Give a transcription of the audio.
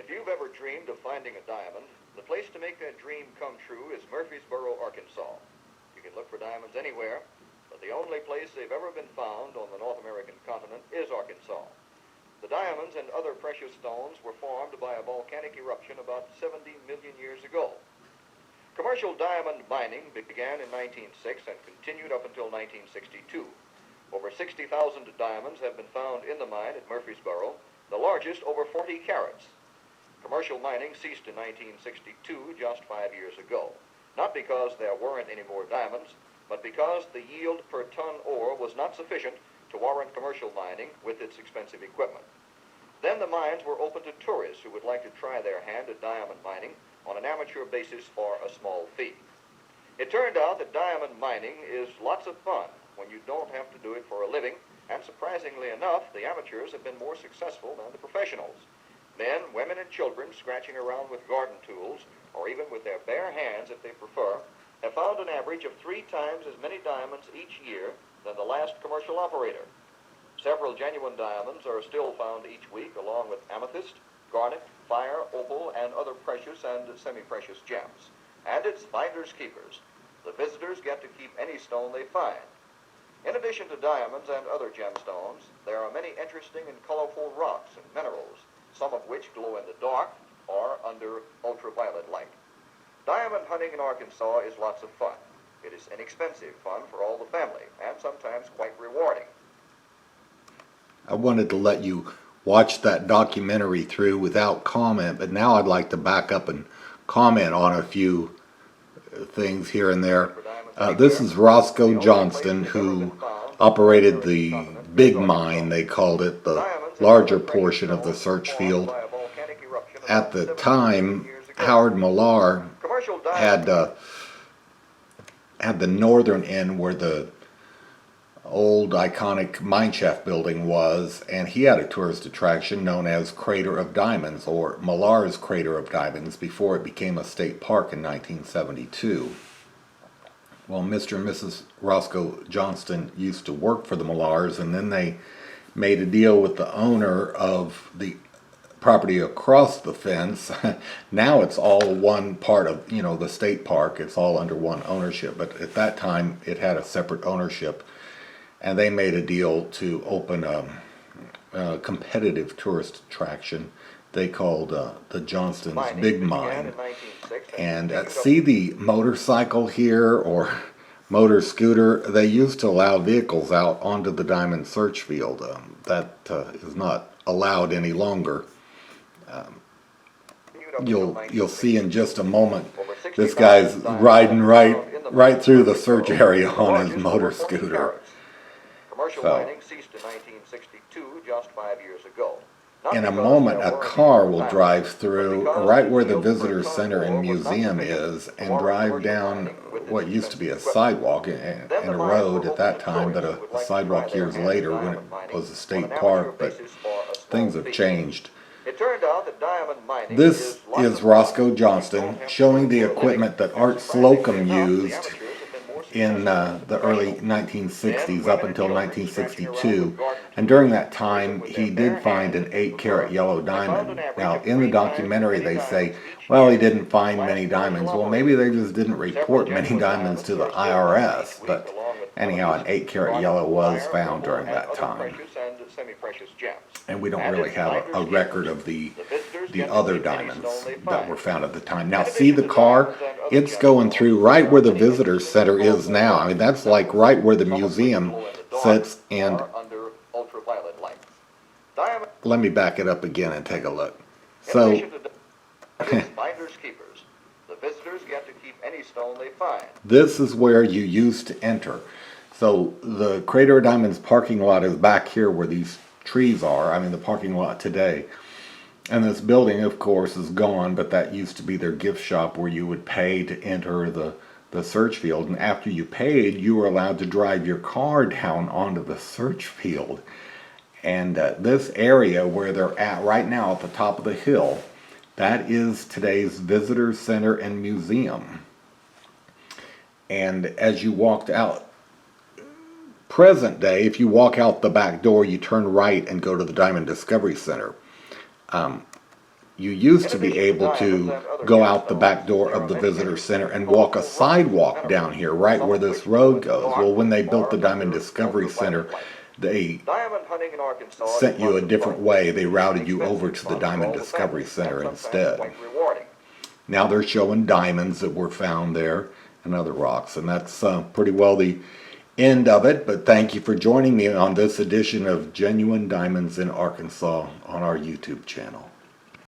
If you've ever dreamed of finding a diamond, the place to make that dream come true is Murfreesboro, Arkansas. You can look for diamonds anywhere, but the only place they've ever been found on the North American continent is Arkansas. The diamonds and other precious stones were formed by a volcanic eruption about 70 million years ago. Commercial diamond mining began in 1906 and continued up until 1962. Over 60,000 diamonds have been found in the mine at Murfreesboro, the largest over 40 carats. Commercial mining ceased in 1962, just 5 years ago, not because there weren't any more diamonds, but because the yield per ton ore was not sufficient to warrant commercial mining with its expensive equipment. Then the mines were open to tourists who would like to try their hand at diamond mining on an amateur basis for a small fee. It turned out that diamond mining is lots of fun when you don't have to do it for a living, and surprisingly enough, the amateurs have been more successful than the professionals. Men, women, and children scratching around with garden tools, or even with their bare hands if they prefer, have found an average of 3 times as many diamonds each year than the last commercial operator. Several genuine diamonds are still found each week, along with amethyst, garnet, fire, opal, and other precious and semi-precious gems. And it's finders keepers. The visitors get to keep any stone they find. In addition to diamonds and other gemstones, there are many interesting and colorful rocks and minerals, some of which glow in the dark or under ultraviolet light. Diamond hunting in Arkansas is lots of fun. It is inexpensive fun for all the family, and sometimes quite rewarding. I wanted to let you watch that documentary through without comment, but now I'd like to back up and comment on a few things here and there. This is Roscoe Johnston, who operated the big mine, they called it, the larger portion of the search field. At the time, Howard Millar had the northern end where the old iconic mineshaft building was, and he had a tourist attraction known as Crater of Diamonds, or Millar's Crater of Diamonds, before it became a state park in 1972. Well, Mr. and Mrs. Roscoe Johnston used to work for the Millars, and then they made a deal with the owner of the property across the fence. Now it's all one part of, the state park. It's all under one ownership, but at that time it had a separate ownership, and they made a deal to open a competitive tourist attraction they called the Johnston's Big Mine. And see the motorcycle here, or motor scooter? They used to allow vehicles out onto the diamond search field. That is not allowed any longer. You'll see in just a moment this guy's riding right through the search area on his motor scooter. Commercial mining ceased in 1962, just 5 years ago. In a moment, a car will drive through right where the visitor center and museum is, and drive down what used to be a sidewalk and a road at that time, but a sidewalk years later when it was a state park. But things have changed. This is Roscoe Johnston showing the equipment that Art Slocum used in the early 1960s up until 1962, and during that time he did find an 8-carat yellow diamond. Now in the documentary they say, well, he didn't find many diamonds. Well, maybe they just didn't report many diamonds to the IRS, but anyhow, an 8-carat yellow was found during that time. And we don't really have a record of the other diamonds that were found at the time. Now see the car? It's going through right where the visitor center is now. I mean, that's like right where the museum sits. And let me back it up again and take a look. So this is where you used to enter. So the Crater of Diamonds parking lot is back here where these trees are. I mean, the parking lot today. And this building, of course, is gone, but that used to be their gift shop where you would pay to enter the search field. And after you paid, you were allowed to drive your car down onto the search field. And this area where they're at right now at the top of the hill, that is today's visitor center and museum. And as you walked out, present day, if you walk out the back door, you turn right and go to the Diamond Discovery Center. you used to be able to go out the back door of the visitor center and walk a sidewalk down here, right where this road goes. Well, when they built the Diamond Discovery Center, they Diamond hunting in Arkansas sent you a is different fun. way. They routed you over Expensive to the fun Diamond for all the Discovery family, Center and sometimes instead. quite rewarding. Now they're showing diamonds that were found there and other rocks, and that's pretty well the end of it. But thank you for joining me on this edition of Genuine Diamonds in Arkansas on our YouTube channel.